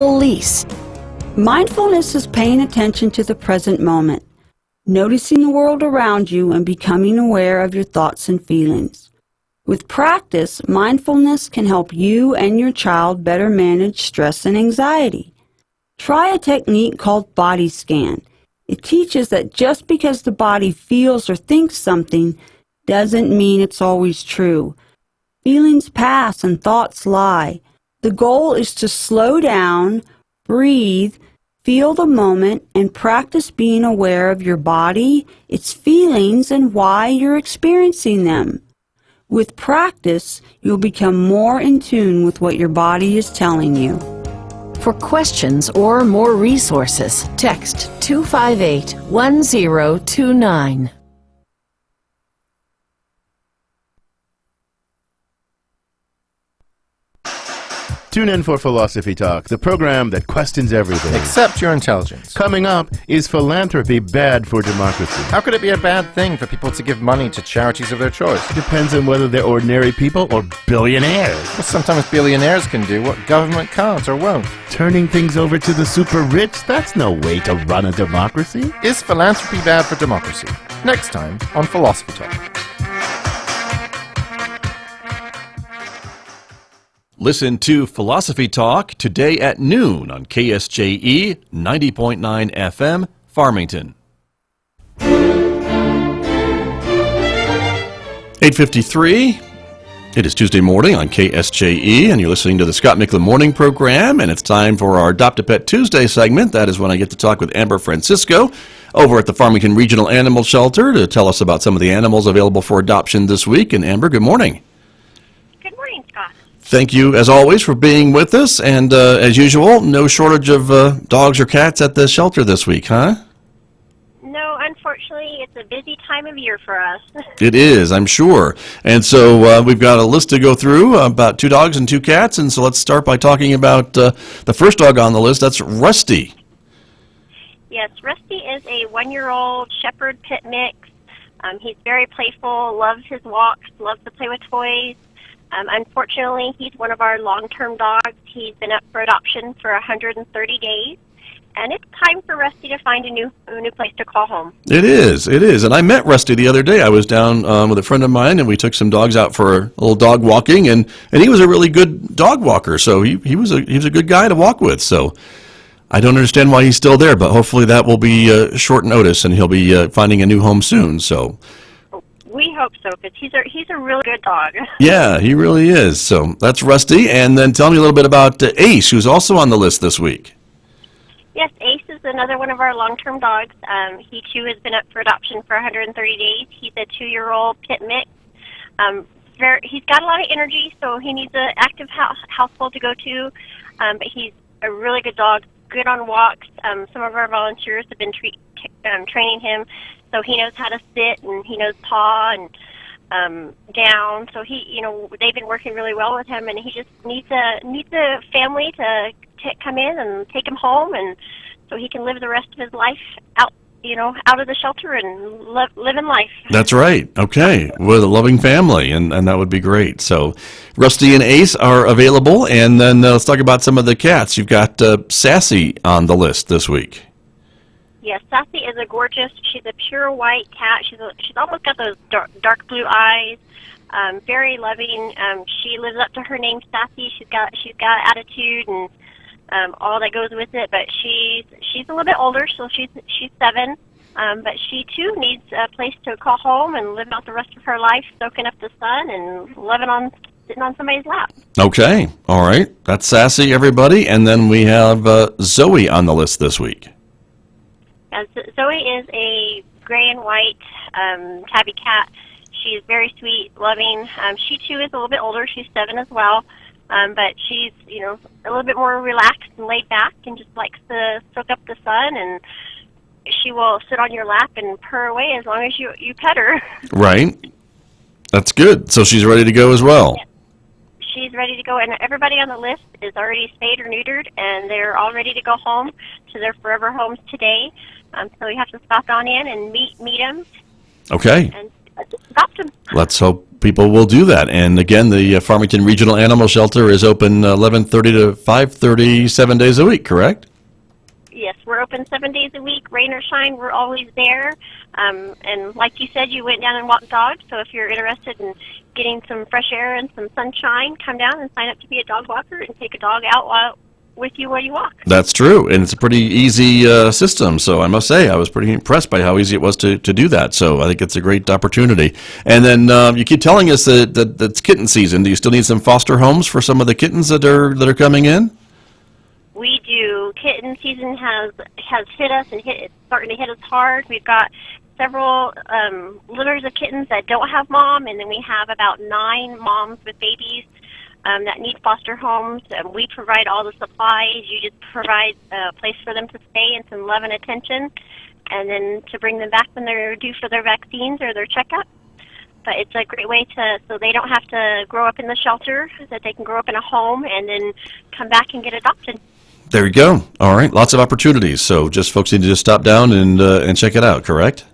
Release. Mindfulness is paying attention to the present moment, noticing the world around you and becoming aware of your thoughts and feelings. With practice, mindfulness can help you and your child better manage stress and anxiety. Try a technique called body scan. It teaches that just because the body feels or thinks something doesn't mean it's always true. Feelings pass and thoughts lie. The goal is to slow down, breathe, feel the moment, and practice being aware of your body, its feelings, and why you're experiencing them. With practice, you'll become more in tune with what your body is telling you. For questions or more resources, text 258-1029. Tune in for Philosophy Talk, the program that questions everything. Except your intelligence. Coming up, is philanthropy bad for democracy? How could it be a bad thing for people to give money to charities of their choice? Depends on whether they're ordinary people or billionaires. Well, sometimes billionaires can do what government can't or won't. Turning things over to the super rich, that's no way to run a democracy. Is philanthropy bad for democracy? Next time on Philosophy Talk. Listen to Philosophy Talk today at noon on KSJE 90.9 FM, Farmington. 8:53. It is Tuesday morning on KSJE, and you're listening to the Scott Michlin Morning Program, and it's time for our Adopt a Pet Tuesday segment. That is when I get to talk with Amber Francisco over at the Farmington Regional Animal Shelter to tell us about some of the animals available for adoption this week. And Amber, good morning. Good morning, Scott. Thank you, as always, for being with us. And as usual, no shortage of dogs or cats at the shelter this week, huh? No, unfortunately, it's a busy time of year for us. It is, I'm sure. And so we've got a list to go through, about 2 dogs and 2 cats. And so let's start by talking about the first dog on the list. That's Rusty. Yes, Rusty is a 1-year-old shepherd pit mix. He's very playful, loves his walks, loves to play with toys. Unfortunately, he's one of our long-term dogs. He's been up for adoption for 130 days, and it's time for Rusty to find a new place to call home. It is. And I met Rusty the other day. I was down with a friend of mine, and we took some dogs out for a little dog walking, and he was a really good dog walker, so he was a good guy to walk with. So I don't understand why he's still there, but hopefully that will be short notice, and he'll be finding a new home soon. So. We hope so, because he's a really good dog. Yeah, he really is. So that's Rusty. And then tell me a little bit about Ace, who's also on the list this week. Yes, Ace is another one of our long-term dogs. He, too, has been up for adoption for 130 days. He's a 2-year-old pit mix. He's got a lot of energy, so he needs an active household to go to. But he's a really good dog, good on walks. Some of our volunteers have been training him. So he knows how to sit, and he knows paw and down. So they've been working really well with him, and he just needs a family to come in and take him home, and so he can live the rest of his life out of the shelter and living life. That's right. Okay, with a loving family, and that would be great. So Rusty and Ace are available, and then let's talk about some of the cats. You've got Sassy on the list this week. Yes, Sassy is a gorgeous. She's a pure white cat. She's almost got those dark blue eyes. Very loving. She lives up to her name, Sassy. She's got attitude and all that goes with it. But she's a little bit older, so she's 7. But she too needs a place to call home and live out the rest of her life, soaking up the sun and sitting on somebody's lap. Okay, all right. That's Sassy, everybody, and then we have Zoe on the list this week. Zoe is a gray and white tabby cat. She is very sweet, loving. She, too, is a little bit older. She's 7 as well. But she's, a little bit more relaxed and laid back and just likes to soak up the sun. And she will sit on your lap and purr away as long as you pet her. Right. That's good. So she's ready to go as well. Yeah. She's ready to go, and everybody on the list is already spayed or neutered, and they're all ready to go home to their forever homes today. So you have to stop on in and meet them. Okay. And adopt them. Let's hope people will do that. And again, the Farmington Regional Animal Shelter is open 11:30 to 5:30, 7 days a week, correct? Yes, we're open 7 days a week, rain or shine. We're always there. And like you said, you went down and walked dogs. So if you're interested in getting some fresh air and some sunshine, come down and sign up to be a dog walker and take a dog out with you while you walk. That's true, and it's a pretty easy system. So I must say, I was pretty impressed by how easy it was to do that. So I think it's a great opportunity. And then you keep telling us that it's kitten season. Do you still need some foster homes for some of the kittens that are coming in? We do. Kitten season has hit us, and it's starting to hit us hard. We've got several litters of kittens that don't have mom, and then we have about 9 moms with babies that need foster homes. We provide all the supplies. You just provide a place for them to stay and some love and attention, and then to bring them back when they're due for their vaccines or their checkup. But it's a great way so they don't have to grow up in the shelter, that they can grow up in a home and then come back and get adopted. There you go. All right, lots of opportunities. So just folks need to just stop down and check it out, correct?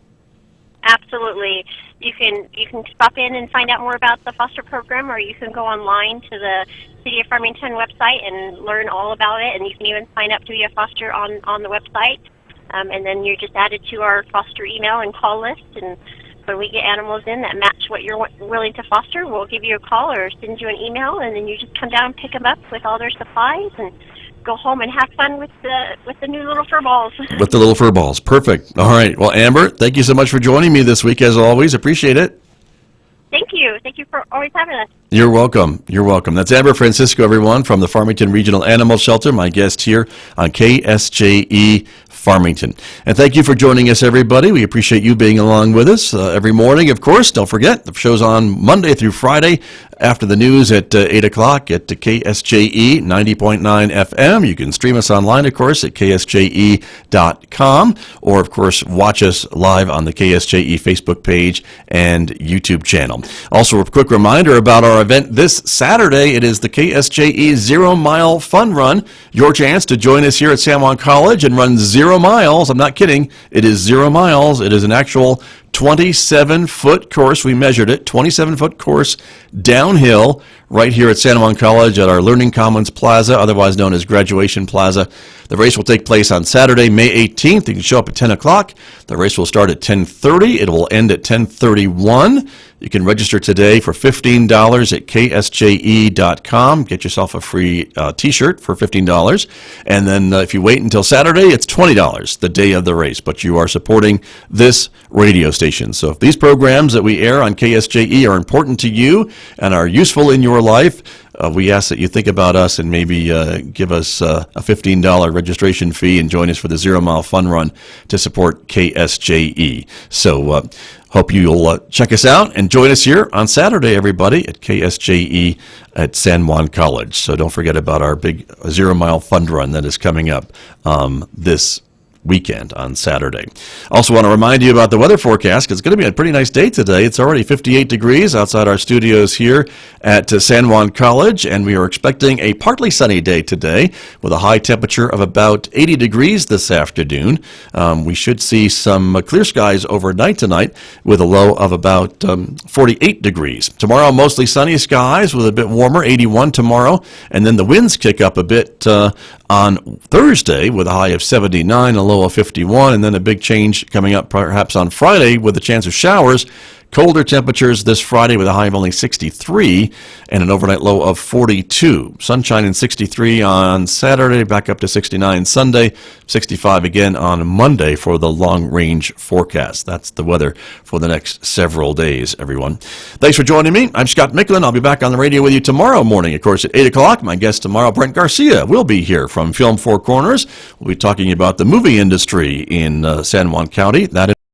Absolutely. You can stop in and find out more about the foster program, or you can go online to the City of Farmington website and learn all about it, and you can even sign up to be a foster on the website. And then you're just added to our foster email and call list, and when we get animals in that match what you're willing to foster, we'll give you a call or send you an email, and then you just come down and pick them up with all their supplies and go home and have fun with the new little fur balls. With the little fur balls. Perfect. All right. Well, Amber, thank you so much for joining me this week, as always. Appreciate it. Thank you. Thank you for always having us. You're welcome. You're welcome. That's Amber Francisco, everyone, from the Farmington Regional Animal Shelter, my guest here on KSJE Farmington. And thank you for joining us, everybody. We appreciate you being along with us every morning, of course. Don't forget, the show's on Monday through Friday after the news at 8 o'clock at KSJE 90.9 FM. You can stream us online, of course, at KSJE.com, or, of course, watch us live on the KSJE Facebook page and YouTube channel. Also, a quick reminder about our event this Saturday. It is the KSJE 0 Mile Fun Run. Your chance to join us here at San Juan College and run 0 miles. I'm not kidding. It is 0 miles. It is an actual 27-foot course. We measured it. 27-foot course downhill right here at San Juan College at our Learning Commons Plaza, otherwise known as Graduation Plaza. The race will take place on Saturday, May 18th. You can show up at 10 o'clock. The race will start at 10:30. It will end at 10:31. You can register today for $15 at KSJE.com. Get yourself a free T-shirt for $15. And then if you wait until Saturday, it's $20 the day of the race. But you are supporting this radio station. So if these programs that we air on KSJE are important to you and are useful in your life, we ask that you think about us and maybe give us a $15 registration fee and join us for the 0 Mile Fun Run to support KSJE. So hope you'll check us out and join us here on Saturday, everybody, at KSJE at San Juan College. So don't forget about our big 0 Mile Fun Run that is coming up this weekend on Saturday. Also want to remind you about the weather forecast, because it's going to be a pretty nice day today. It's already 58 degrees outside our studios here at San Juan College, and we are expecting a partly sunny day today with a high temperature of about 80 degrees this afternoon. We should see some clear skies overnight tonight with a low of about 48 degrees. Tomorrow, mostly sunny skies with a bit warmer, 81 tomorrow, and then the winds kick up a bit on Thursday with a high of 79, a low of 51, and then a big change coming up perhaps on Friday with a chance of showers. Colder temperatures this Friday with a high of only 63 and an overnight low of 42. Sunshine and 63 on Saturday, back up to 69 Sunday, 65 again on Monday for the long-range forecast. That's the weather for the next several days, everyone. Thanks for joining me. I'm Scott Michlin. I'll be back on the radio with you tomorrow morning, of course, at 8 o'clock. My guest tomorrow, Brent Garcia, will be here from Film Four Corners. We'll be talking about the movie industry in San Juan County. That